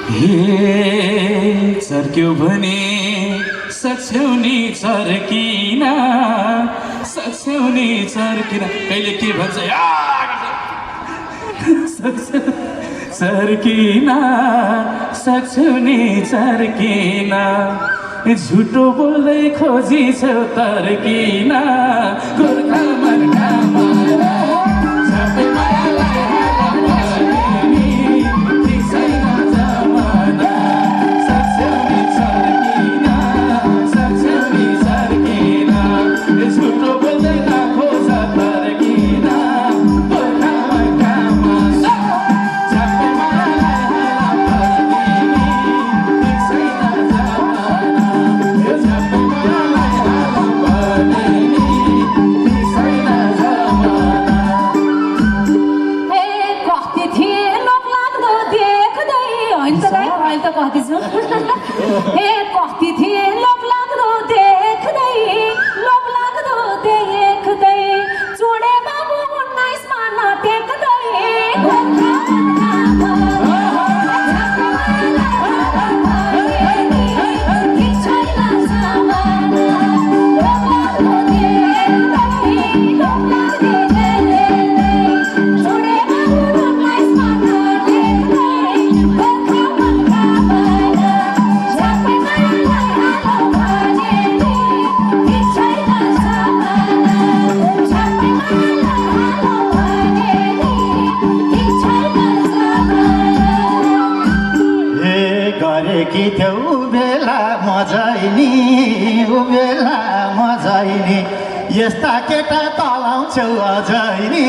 हे चर्क्यो भने सक्छौनी चर्किन सक्छौनी चर्किन कहिले के भन्छ चर्किन सक्छौनी चर्किन झुटो बोल्दै खोजी छौ तर्किन गोर्खा मनकामा यस्ता केटा तलाउँछौ अझै नि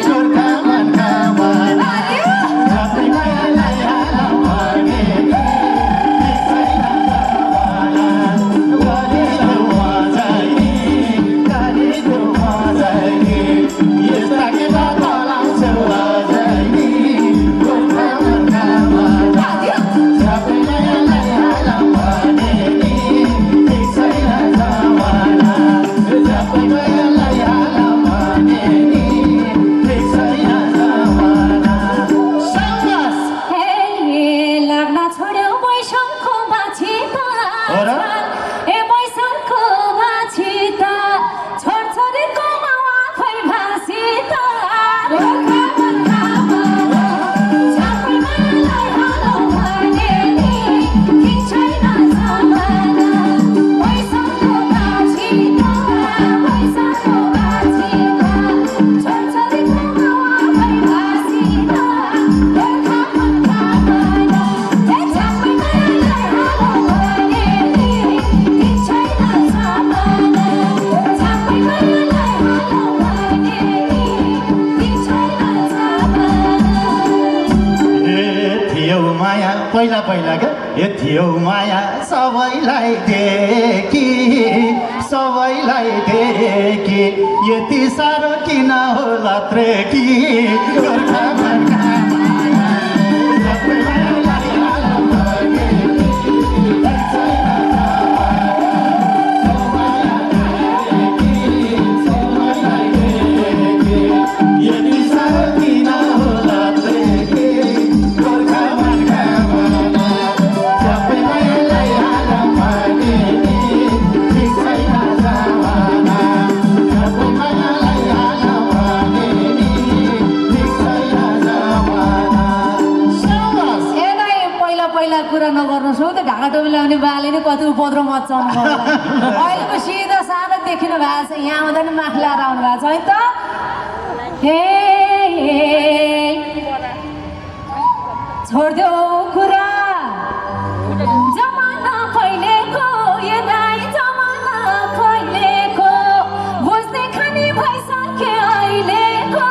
गोर्खा मनकामा पहिला क्या ए थियो माया सबैलाई देखी यति साह्रो किन होला त्रेकी गोर्खा मनकामा नगर्नुहोस् हौ त्यो ढाका टोपी ल्याउने बाले नै कति उपद्रो मचाउनु भयो अहिलेको सिधा सानो देखिनु भएको छ यहाँ आउँदा नि माथि ल्याएर आउनु भएको छ है त हे छोडिदेऊ कुरा जमाना फैलेको ये दाइ जमाना फैलेको बुझ्ने खाने भइसक्यो अहिलेको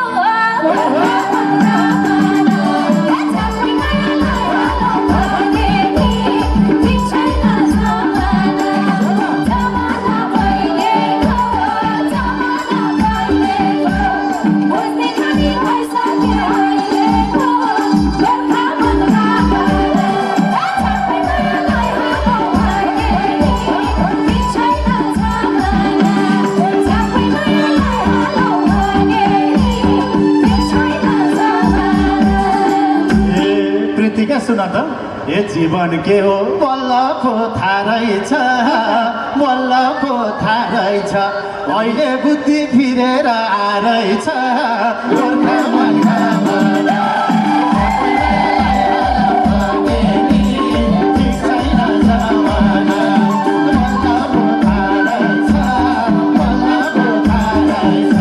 सुना त ए जीवन के हो बल्ल पो थाहा रहेछ बल्ल पो थाहा रहेछ अहिले बुद्धि फिरेर आएछ गोर्खा मनका मन। ठिक छैन जमाना, बल्ल पो थाहा रहेछ, बल्ल पो थाहा रहेछ,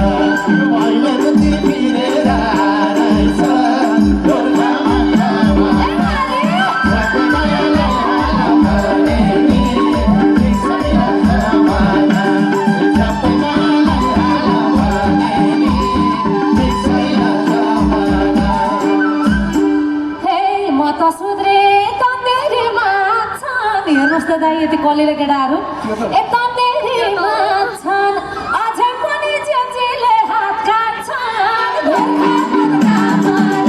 अहिले बुद्धि फिरेर आएछ गोर्खा मनका मन। हेर्नुहोस् त दाइ यति कलिलो केटाहरू ए तन्देरीमा छन् अझै पनि जेजेले हात काट्छन् गोर्खा मनका मन।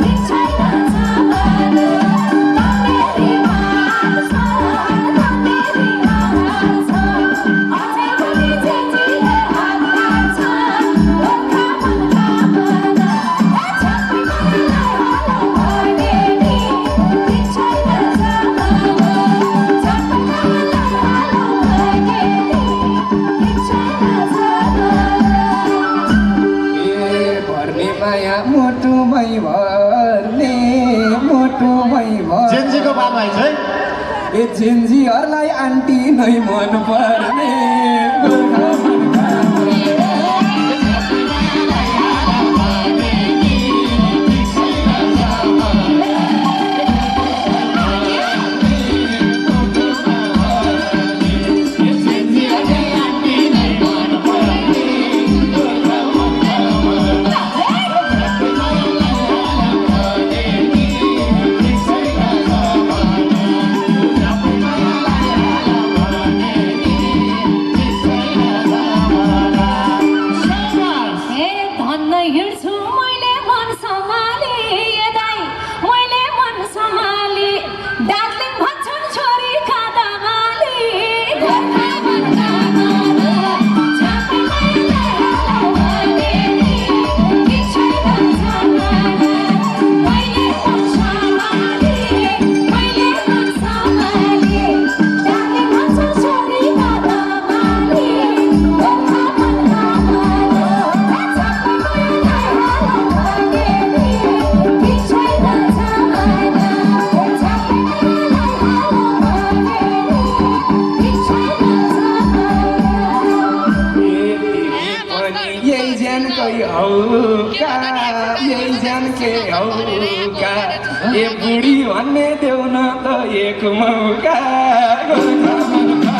ठिक छैन जमाना, तन्देरीमा छन्, तन्देरीमा छन्, अझै पनि जेजेले हात काट्छन् गोर्खा मनका मन। मुटुमै भर्ने मुटुमै भर्ने जेन्जीको बाबा चाहिँ ए जेन्जीहरूलाई आन्टी नै मन पर्ने गोर्खा मनका मन। ए बुढी भन्ने देऊ न त एक मौका गोर्खा मनका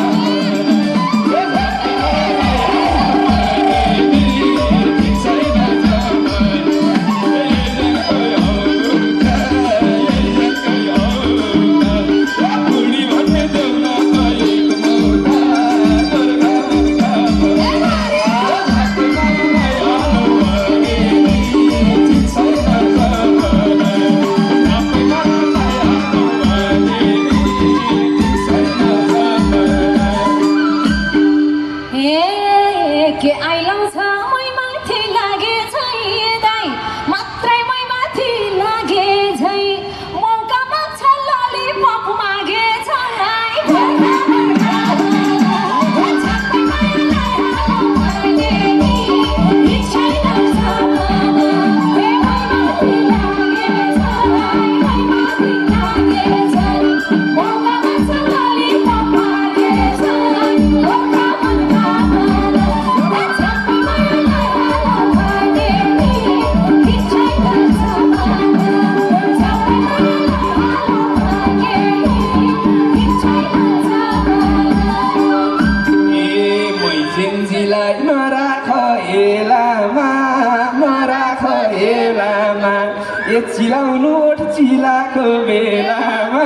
चिलाउनु ओठ चिलाको बेलामा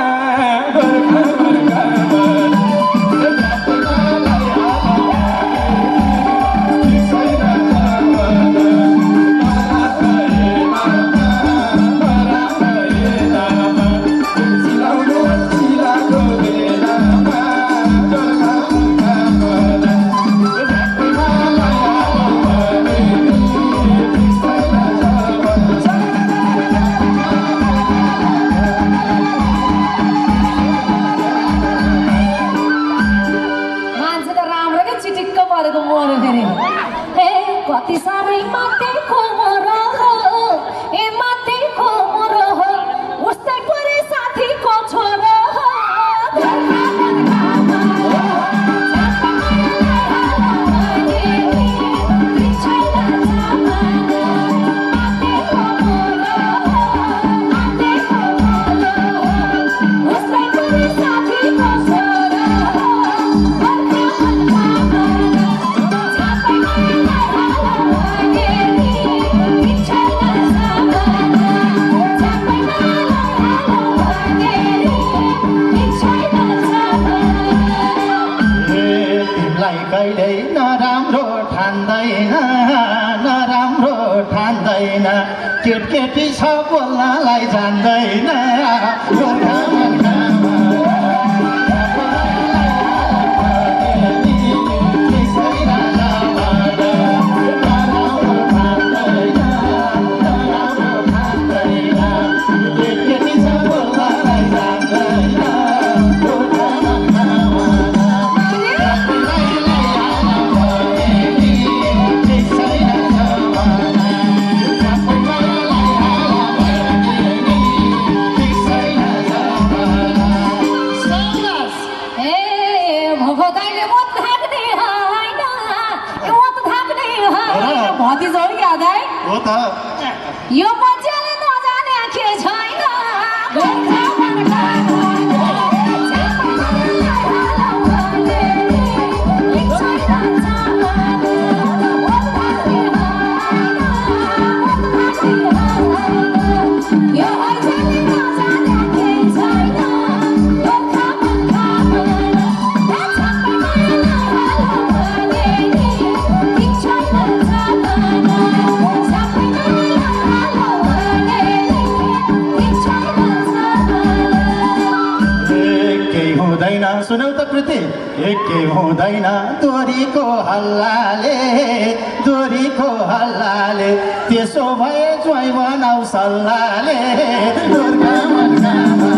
गोर्खा मनका मन। केटकेटी छ बोल्नलाई जान्दैन गोर्खा मनकामा हो त यो मान्छेले नजाने के छैन गोर्खा मनकामा सुनौ त कृति एकै हुँदैन दोरीको हल्लाले त्यसो भए ज्वाइँ बनाऊ सल्लाहले गोर्खा मनकामा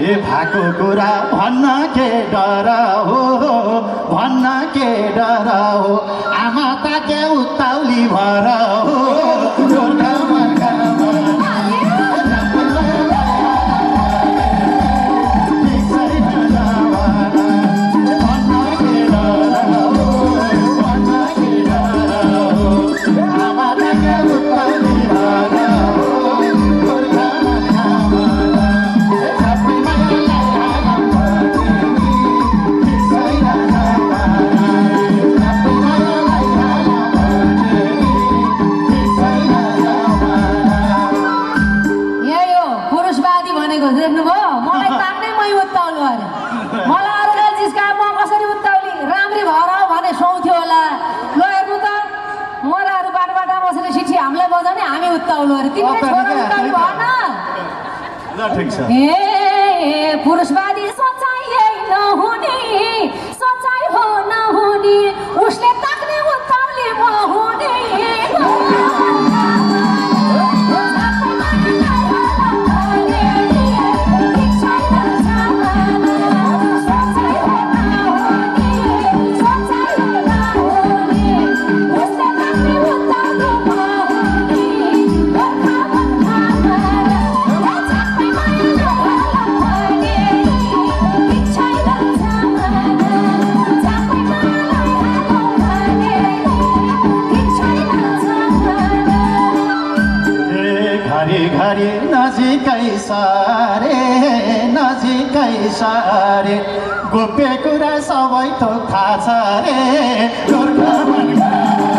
ए भएको कुरा भन्न के डर हो आमा ताके उत्ताउली भर हो गोर्खा मनकामा पुरुषवादी सोचाइ नहुने सोचाइ हो नहुने उसले ताक्ने उत्ताउली बहुने घरी नजिकै सारे गोप्य कुरा सबै थोक थाहा छ रे गोर्खा मनकामा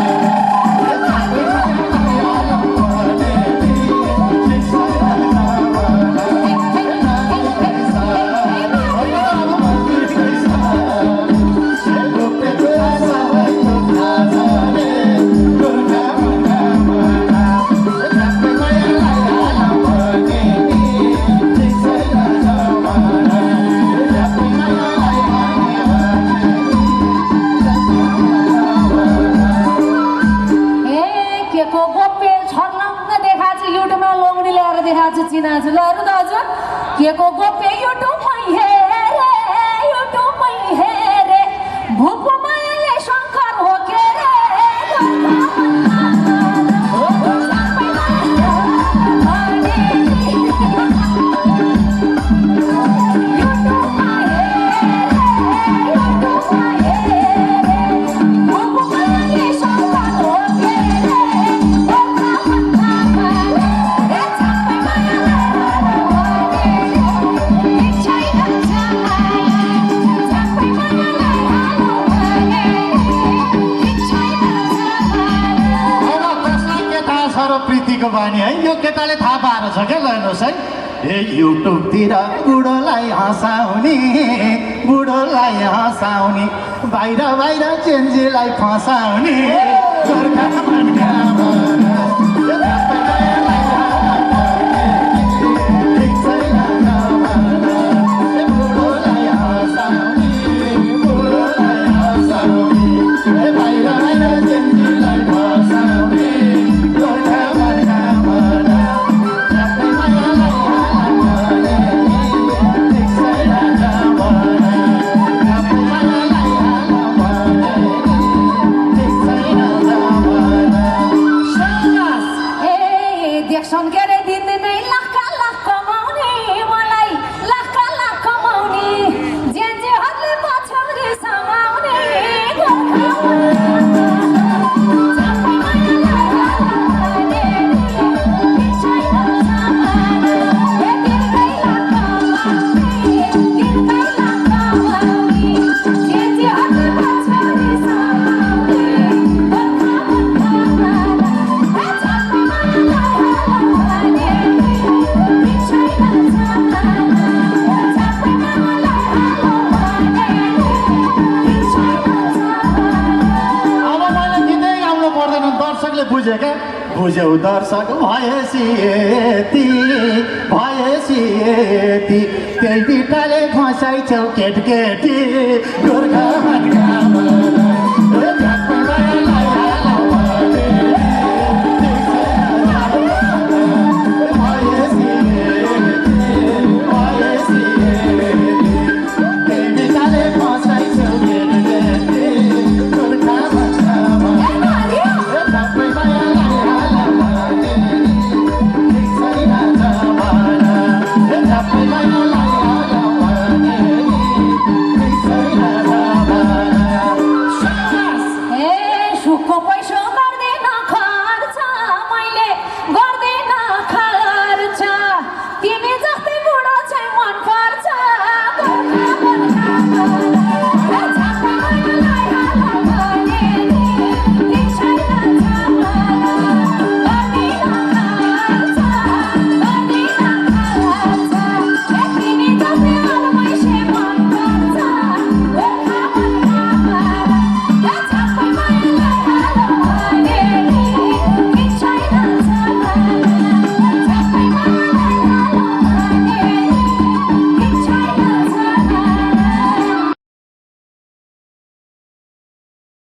देखाएको छु चिनाएको छु ल हेर्नु त हजुर के को गोप्य युट्युबमै हेरे युट्युबमै हेरे भुपमायाले शङ्कर हो के रे प्रीतिको बानी है यो केटाले थाहा पाएर छ क्या ल हेर्नुहोस् है ए युट्युबतिर बुढोलाई हँसाउने बुढोलाई हँसाउने बाहिर बाहिर चेन्जीलाई फसाउने गोर्खा मनका मन। ठिक छैन नभन, ए बुढोलाई हँसाउने, बुढोलाई हँसाउने, ए बाहिर बाहिर चेन्जीलाई फसाउने गोर्खा मनका मन। झ्याप्पै मायालाई हाल भने, ठिक छैन नभन, झ्याप्पै मायालाई हाल भने, ठिक छैन नभन। ए देख्छन् के रे दिनदिनै लाखका लाख कमाउने मलाई लाखका लाख कमाउने जेहरूले पछौरी समाउने अब मैले गीतै गाउनु पर्दैन दर्शकले बुझ्यो क्या बुझ्यौ दर्शक भएपछि यति भएपछि यति त्यही बिटाले फसाइछौ केटकेटी गोर्खा मनका